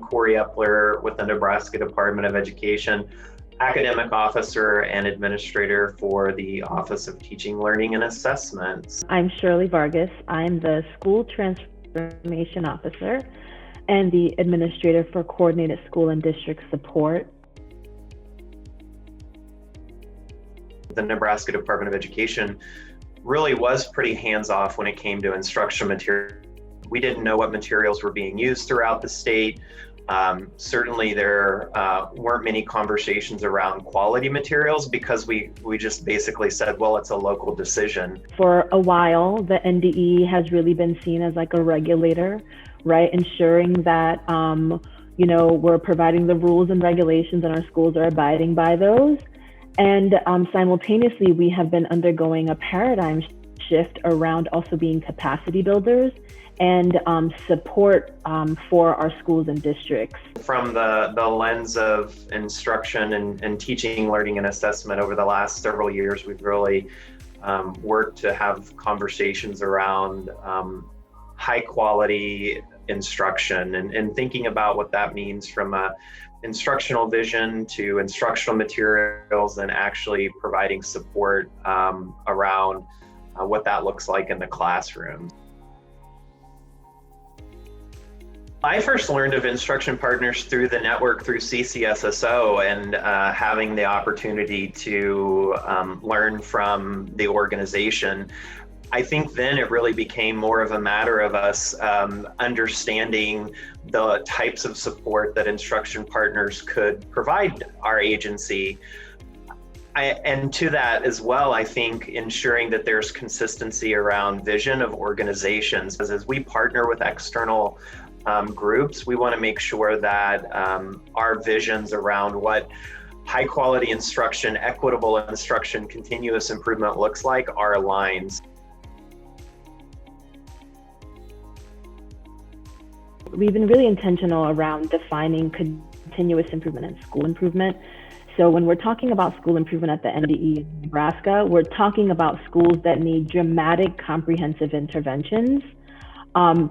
I'm Corey Epler with the Nebraska Department of Education, academic officer and administrator for the Office of Teaching, Learning, and Assessment. I'm Shirley Vargas. I'm the School Transformation Officer and the Administrator for Coordinated School and District Support. The Nebraska Department of Education really was pretty hands-off when it came to instruction material. We didn't know what materials were being used throughout the state. Certainly there weren't many conversations around quality materials because we just basically said, well, it's a local decision. For a while, the NDE has really been seen as like a regulator, right? Ensuring that, we're providing the rules and regulations and our schools are abiding by those. And simultaneously, we have been undergoing a paradigm shift around also being capacity builders and support for our schools and districts. From the lens of instruction and teaching, learning, and assessment over the last several years, we've really worked to have conversations around high quality instruction and thinking about what that means from a instructional vision to instructional materials and actually providing support around what that looks like in the classroom. I first learned of instruction partners through the network, through CCSSO, and having the opportunity to learn from the organization. I think then it really became more of a matter of us understanding the types of support that instruction partners could provide our agency. And to that as well, I think ensuring that there's consistency around vision of organizations. As we partner with external groups, we want to make sure that our visions around what high quality instruction, equitable instruction, continuous improvement looks like are aligned. We've been really intentional around defining continuous improvement and school improvement. So when we're talking about school improvement at the NDE in Nebraska, we're talking about schools that need dramatic comprehensive interventions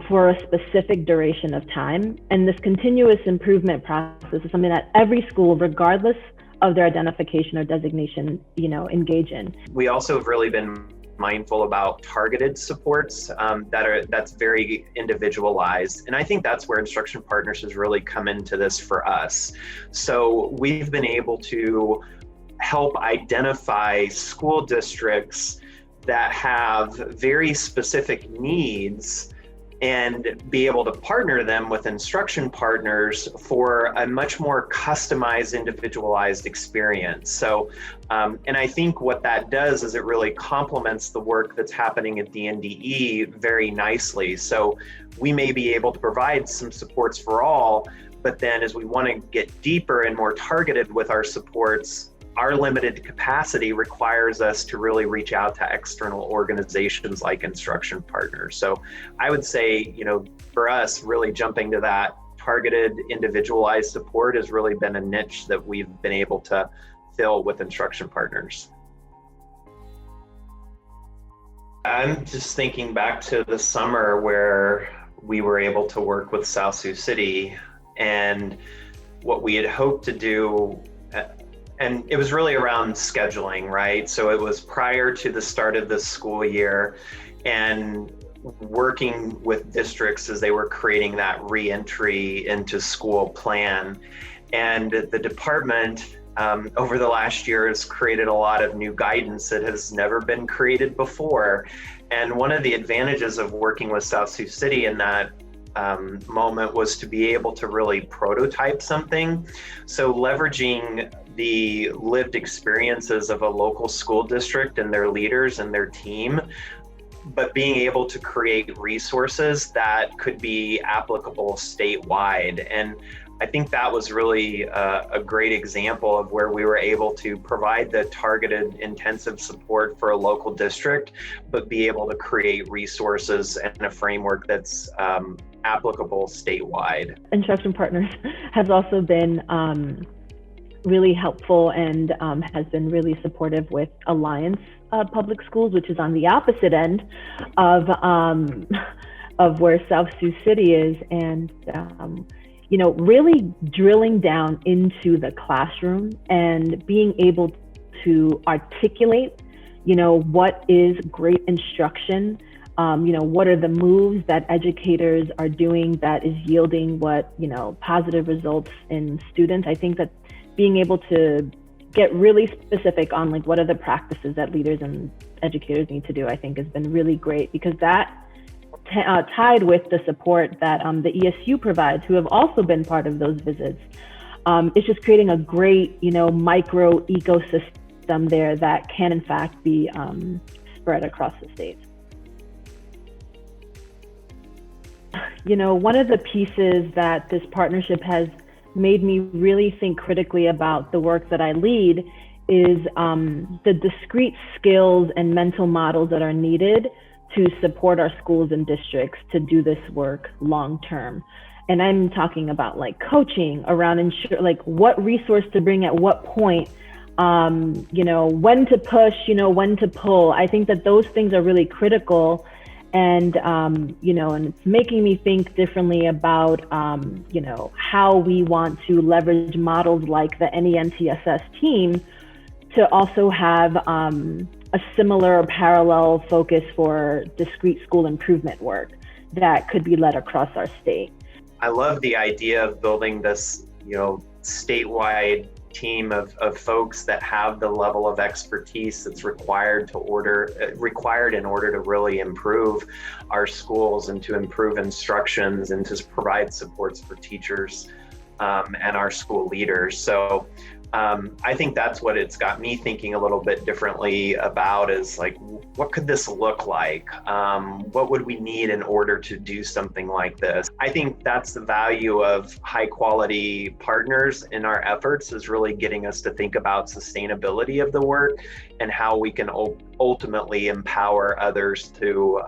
for a specific duration of time. And this continuous improvement process is something that every school, regardless of their identification or designation, engage in. We also have really been mindful about targeted supports that's very individualized. And I think that's where instruction partners has really come into this for us. So we've been able to help identify school districts that have very specific needs and be able to partner them with instruction partners for a much more customized, individualized experience. So, and I think what that does is it really complements the work that's happening at the NDE very nicely. So we may be able to provide some supports for all, but then as we want to get deeper and more targeted with our supports, our limited capacity requires us to really reach out to external organizations like instruction partners. So I would say, for us, really jumping to that targeted, individualized support has really been a niche that we've been able to fill with instruction partners. I'm just thinking back to the summer where we were able to work with South Sioux City and what we had hoped to do. And it was really around scheduling, right? So it was prior to the start of the school year and working with districts as they were creating that re-entry into school plan. And the department over the last year has created a lot of new guidance that has never been created before. And one of the advantages of working with South Sioux City in that moment was to be able to really prototype something. So leveraging the lived experiences of a local school district and their leaders and their team, but being able to create resources that could be applicable statewide. And I think that was really a great example of where we were able to provide the targeted intensive support for a local district, but be able to create resources and a framework that's applicable statewide. Instruction Partners has also been really helpful and has been really supportive with Alliance Public Schools, which is on the opposite end of where South Sioux City is. And really drilling down into the classroom and being able to articulate, what is great instruction, what are the moves that educators are doing that is yielding what, positive results in students. I think that being able to get really specific on like what are the practices that leaders and educators need to do, I think has been really great, because that tied with the support that the ESU provides, who have also been part of those visits, it's just creating a great, micro ecosystem there that can in fact be spread across the state. One of the pieces that this partnership has made me really think critically about the work that I lead is the discrete skills and mental models that are needed to support our schools and districts to do this work long term. And I'm talking about like coaching around like what resource to bring at what point, when to push, when to pull. I think that those things are really critical. And, and it's making me think differently about, how we want to leverage models like the NENTSS team to also have a similar or parallel focus for discrete school improvement work that could be led across our state. I love the idea of building this, statewide team of folks that have the level of expertise that's required in order to really improve our schools and to improve instructions and to provide supports for teachers and our school leaders. So I think that's what it's got me thinking a little bit differently about, is like, what could this look like? What would we need in order to do something like this? I think that's the value of high quality partners in our efforts, is really getting us to think about sustainability of the work and how we can ultimately empower others to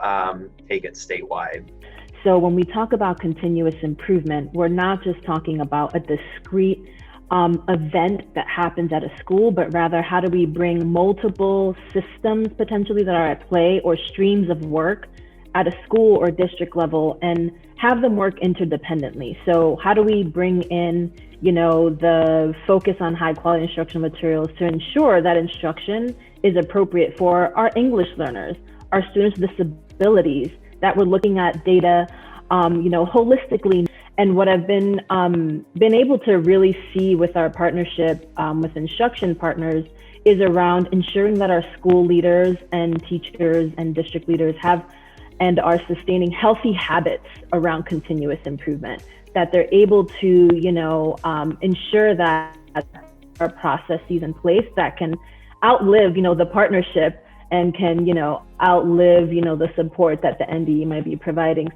take it statewide. So when we talk about continuous improvement, we're not just talking about a discrete event that happens at a school, but rather how do we bring multiple systems potentially that are at play, or streams of work at a school or district level, and have them work interdependently. So how do we bring in, the focus on high quality instructional materials to ensure that instruction is appropriate for our English learners, our students with disabilities, that we're looking at data, holistically. And what I've been able to really see with our partnership with instruction partners is around ensuring that our school leaders and teachers and district leaders have and are sustaining healthy habits around continuous improvement, that they're able to, ensure that there are processes in place that can outlive, the partnership, and can, outlive, the support that the NDE might be providing.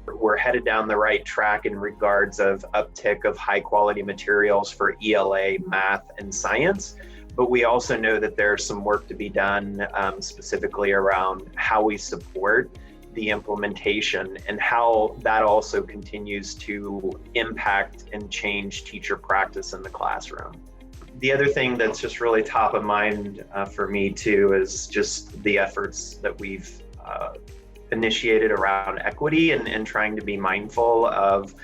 We're headed down the right track in regards of uptick of high quality materials for ELA, math, and science. But we also know that there's some work to be done specifically around how we support the implementation and how that also continues to impact and change teacher practice in the classroom. The other thing that's just really top of mind for me too is just the efforts that we've initiated around equity and trying to be mindful of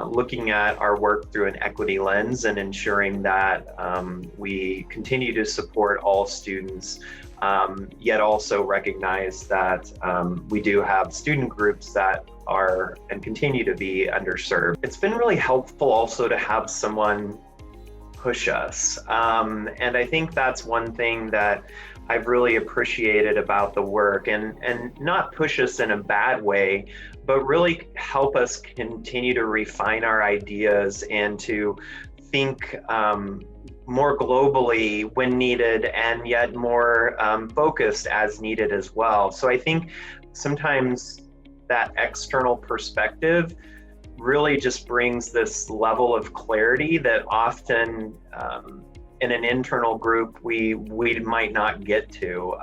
looking at our work through an equity lens and ensuring that we continue to support all students, yet also recognize that we do have student groups that are and continue to be underserved. It's been really helpful also to have someone push us. And I think that's one thing that I've really appreciated about the work, and not push us in a bad way, but really help us continue to refine our ideas and to think more globally when needed, and yet more focused as needed as well. So I think sometimes that external perspective really just brings this level of clarity that often in an internal group we might not get to.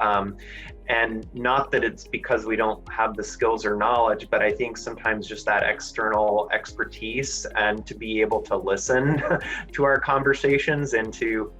And not that it's because we don't have the skills or knowledge, but I think sometimes just that external expertise and to be able to listen to our conversations and to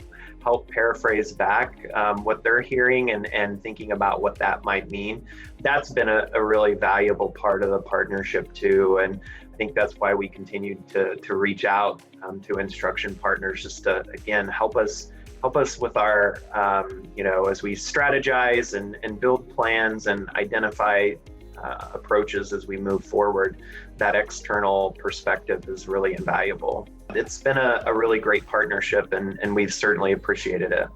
help paraphrase back what they're hearing and thinking about what that might mean. That's been a really valuable part of the partnership too. And I think that's why we continue to reach out to instruction partners, just to, again, help us with our, as we strategize and build plans and identify approaches as we move forward. That external perspective is really invaluable. It's been a really great partnership, and we've certainly appreciated it.